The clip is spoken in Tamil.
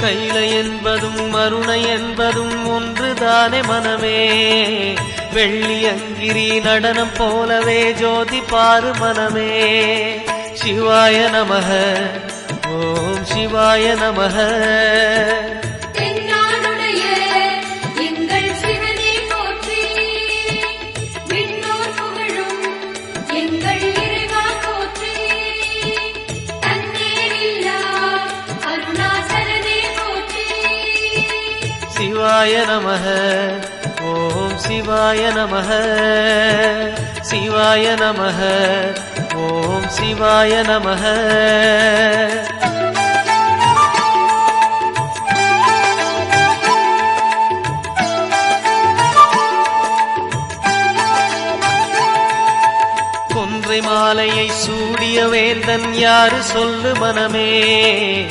கைலை என்பதும் மருணை என்பதும் ஒன்றுதானே மனமே. வெள்ளி அங்கிரி நடனம் போலவே ஜோதி பாரு மனமே. சிவாய நமக ஓம் சிவாய நமக. சிவாய நமக ஓம் சிவாய நமக. சிவாய நமக ஓம் சிவாய நமக. கொன்றை மாலையை சூடிய வேந்தன் யாரு சொல்லு மனமே.